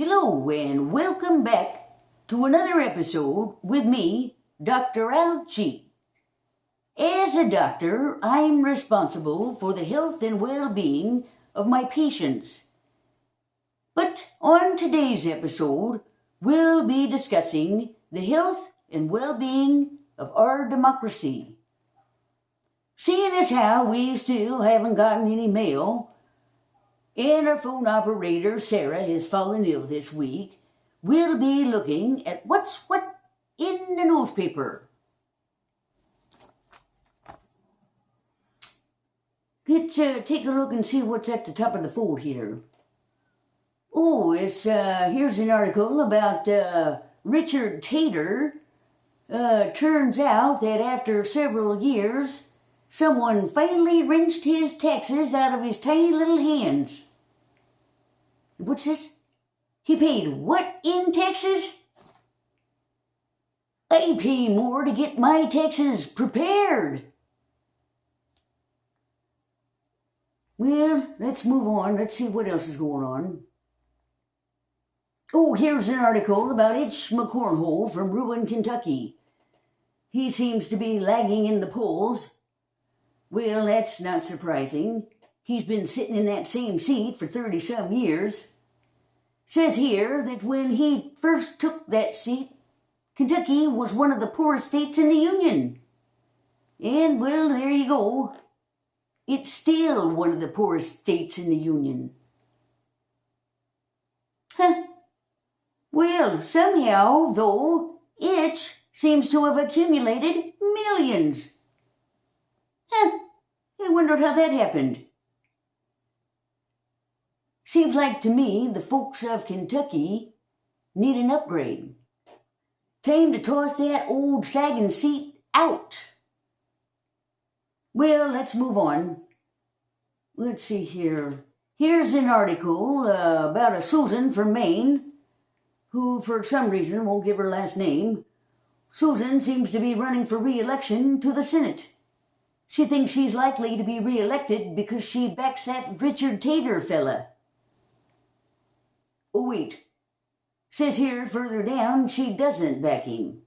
Hello and welcome back to another episode with me, Dr. Al G. As a doctor, I'm responsible for the health and well-being of my patients. But on today's episode, we'll be discussing the health and well-being of our democracy. Seeing as how we still haven't gotten any mail, and our phone operator, Sarah, has fallen ill this week, we'll be looking at what's what in the newspaper. Let's take a look and see what's at the top of the fold here. Oh, here's an article about Richard Tater. Turns out that after several years, someone finally wrenched his taxes out of his tiny little hands. What's this? He paid what in taxes? I pay more to get my taxes prepared. Well, let's move on. Let's see what else is going on. Oh, here's an article about Itch McCornhole from Rouen, Kentucky. He seems to be lagging in the polls. Well, that's not surprising. He's been sitting in that same seat for 30-some years. Says here that when he first took that seat, Kentucky was one of the poorest states in the Union. And, well, there you go. It's still one of the poorest states in the Union. Well, somehow, though, Itch seems to have accumulated millions. I wonder how that happened. Seems like to me the folks of Kentucky need an upgrade. Time to toss that old sagging seat out. Well, let's move on. Let's see here. Here's an article about a Susan from Maine, who for some reason won't give her last name. Susan seems to be running for re-election to the Senate. She thinks she's likely to be re-elected because she backs that Richard Tater fella. Oh, wait. Says here further down she doesn't back him.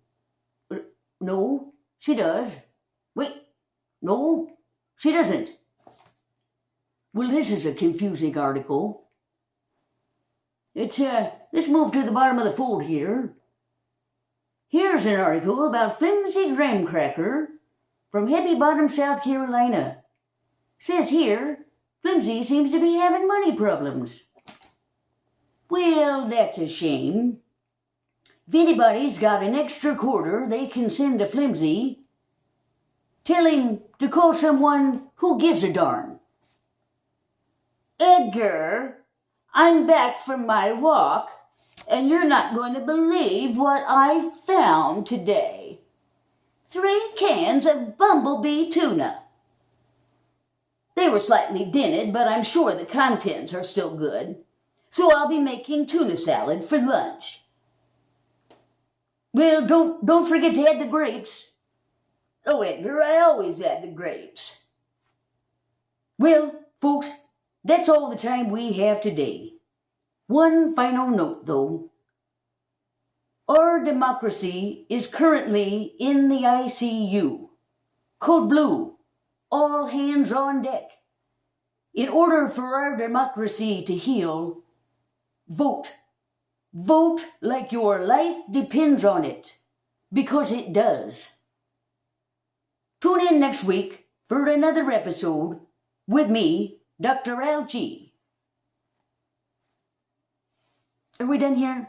No, she does. Wait. No, she doesn't. Well, this is a confusing article. Let's move to the bottom of the fold here. Here's an article about Flimsy Graham Cracker from Happy Bottom, South Carolina. Says here, Flimsy seems to be having money problems. Well, that's a shame. If anybody's got an extra quarter they can send to Flimsy, tell him to call someone who gives a darn. Edgar, I'm back from my walk, and you're not going to believe what I found today. 3 cans of Bumblebee tuna. They were slightly dented, but I'm sure the contents are still good. So I'll be making tuna salad for lunch. Well, don't forget to add the grapes. Oh, Edgar, I always add the grapes. Well, folks, that's all the time we have today. One final note, though. Our democracy is currently in the ICU. Code Blue, all hands on deck. In order for our democracy to heal, vote. Vote like your life depends on it, because it does. Tune in next week for another episode with me, Dr. Al G. Are we done here?